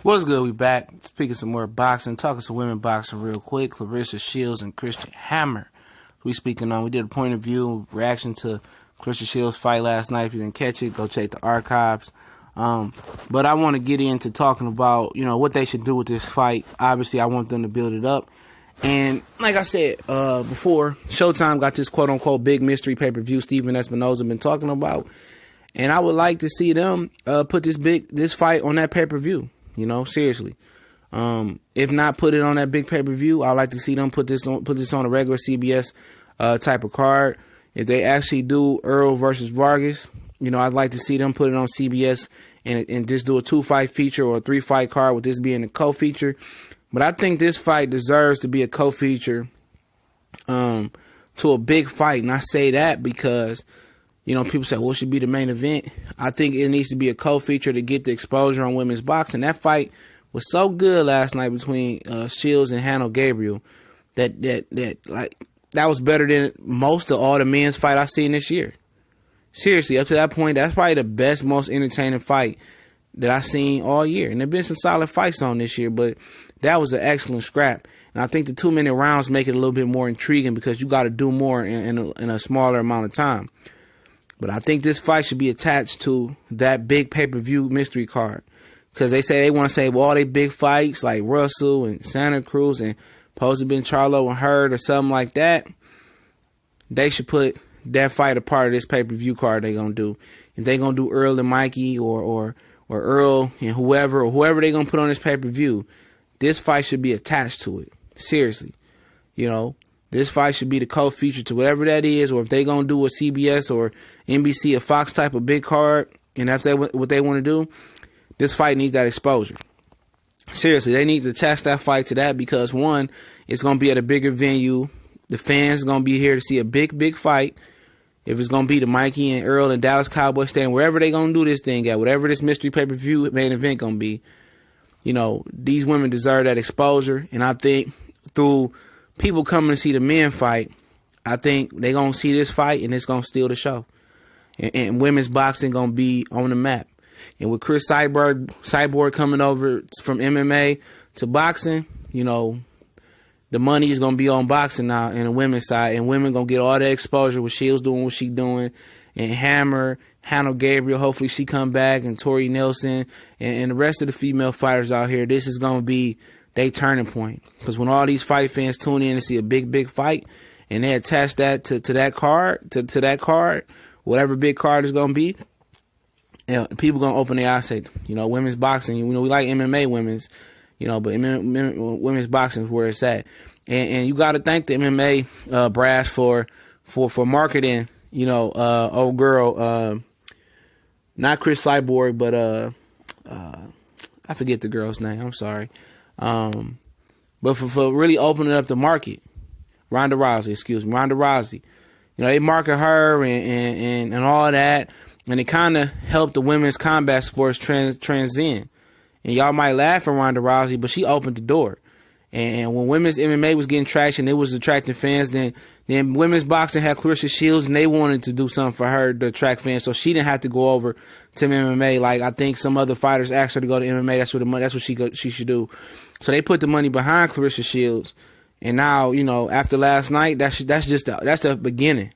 What's good? We back speaking some more boxing, talking some women boxing real quick. Claressa Shields and Christian Hammer. We speaking on. We did a point of view reaction to Claressa Shields' fight last night. If you didn't catch it, go check the archives. But I want to get into talking about what they should do with this fight. Obviously, I want them to build it up. And like I said before, Showtime got this quote unquote big mystery pay-per-view Steven Espinoza been talking about, and I would like to see them put this fight on that pay-per-view. Seriously. If not put it on that big pay-per-view, I'd like to see them put this on a regular CBS type of card. If they actually do Earl versus Vargas, I'd like to see them put it on CBS and just do a 2-fight feature or a 3-fight card with this being a co-feature. But I think this fight deserves to be a co-feature to a big fight. And I say that because people say, well, it should be the main event. I think it needs to be a co-feature to get the exposure on women's boxing. That fight was so good last night between Shields and Hannah Gabriel that was better than most of all the men's fight I've seen this year. Seriously, up to that point, that's probably the best, most entertaining fight that I've seen all year. And there have been some solid fights on this year, but that was an excellent scrap. And I think the 2-minute rounds make it a little bit more intriguing because you got to do more in a smaller amount of time. But I think this fight should be attached to that big pay-per-view mystery card. Because they say they want to save all their big fights like Russell and Santa Cruz and supposed to been Charlo and Hurd or something like that. They should put that fight a part of this pay-per-view card they're going to do. If they're going to do Earl and Mikey or Earl and whoever they're going to put on this pay-per-view, this fight should be attached to it. Seriously. This fight should be the co-feature to whatever that is, or if they're going to do a CBS or NBC or Fox type of big card, and that's what they want to do, this fight needs that exposure. Seriously, they need to attach that fight to that because, one, it's going to be at a bigger venue. The fans are going to be here to see a big, big fight. If it's going to be the Mikey and Earl and Dallas Cowboys stand, wherever they're going to do this thing at, whatever this mystery pay-per-view main event going to be, these women deserve that exposure. And I think through people coming to see the men fight, I think they're going to see this fight and it's going to steal the show. And women's boxing going to be on the map. And with Chris Cyborg coming over from MMA to boxing, the money is going to be on boxing now in the women's side. And women going to get all that exposure with Shields doing what she doing. And Hannah Gabriel, hopefully she come back. And Tori Nelson and the rest of the female fighters out here. This is going to be they turning point. Because when all these fight fans tune in and see a big, big fight, and they attach that to that card, to that card, whatever big card is going to be, people going to open their eyes and say, women's boxing, we like MMA women's, but women's boxing is where it's at. And you got to thank the MMA brass for marketing, old girl, not Chris Cyborg, but I forget the girl's name. I'm sorry. But for really opening up the market, Ronda Rousey. They market her and all that, and it kind of helped the women's combat sports transcend. And y'all might laugh at Ronda Rousey, but she opened the door. And when women's MMA was getting traction, it was attracting fans. Then women's boxing had Claressa Shields, and they wanted to do something for her to attract fans, so she didn't have to go over to MMA. Like I think some other fighters asked her to go to MMA. That's what she should do. So they put the money behind Claressa Shields, and now after last night, that's the beginning.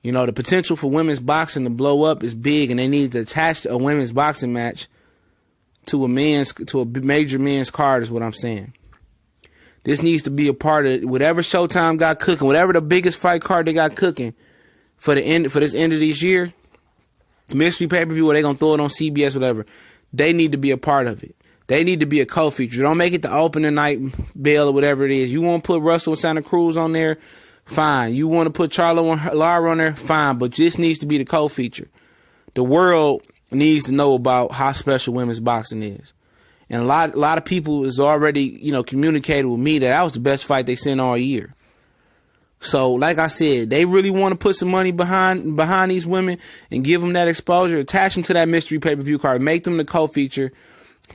The potential for women's boxing to blow up is big, and they need to attach a women's boxing match to a major men's card. Is what I'm saying. This needs to be a part of whatever Showtime got cooking, whatever the biggest fight card they got cooking for this end of this year, mystery pay-per-view, or they gonna throw it on CBS, whatever. They need to be a part of it. They need to be a co-feature. Don't make it the opening night bill or whatever it is. You want to put Russell and Santa Cruz on there, fine. You want to put Charlo and Lara on there, fine. But this needs to be the co-feature. The world needs to know about how special women's boxing is. And a lot of people has already, communicated with me that was the best fight they seen all year. So, like I said, they really want to put some money behind these women and give them that exposure, attach them to that mystery pay-per-view card, make them the co-feature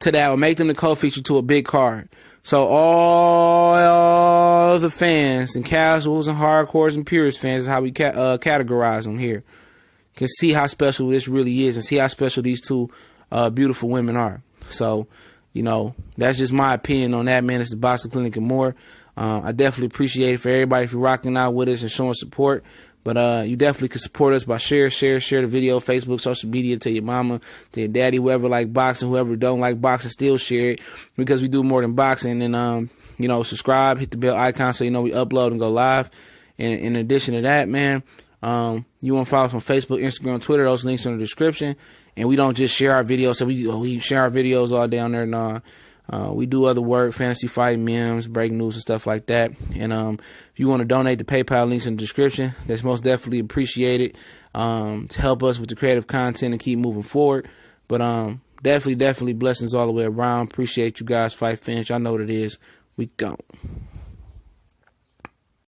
to that, or make them the co-feature to a big card. So all the fans and casuals and hardcores and purist fans is how we categorize them here. Can see how special this really is and see how special these two beautiful women are. So, That's just my opinion on that, man. It's the Boxing Clinic and more. I definitely appreciate it for everybody if you're rocking out with us and showing support. But you definitely can support us by share the video, Facebook, social media, to your mama, to your daddy, whoever like boxing, whoever don't like boxing, still share it, because we do more than boxing. And subscribe, hit the bell icon so we upload and go live. And in addition to that, man, you want to follow us on Facebook, Instagram, Twitter. Those links are in the description. And we don't just share our videos, so we share our videos all down there. Nah. We do other work, fantasy fight, memes, breaking news, and stuff like that. And if you want to donate, the PayPal links in the description. That's most definitely appreciated to help us with the creative content and keep moving forward. But definitely blessings all the way around. Appreciate you guys. Fight finish. I know what it is. We gone.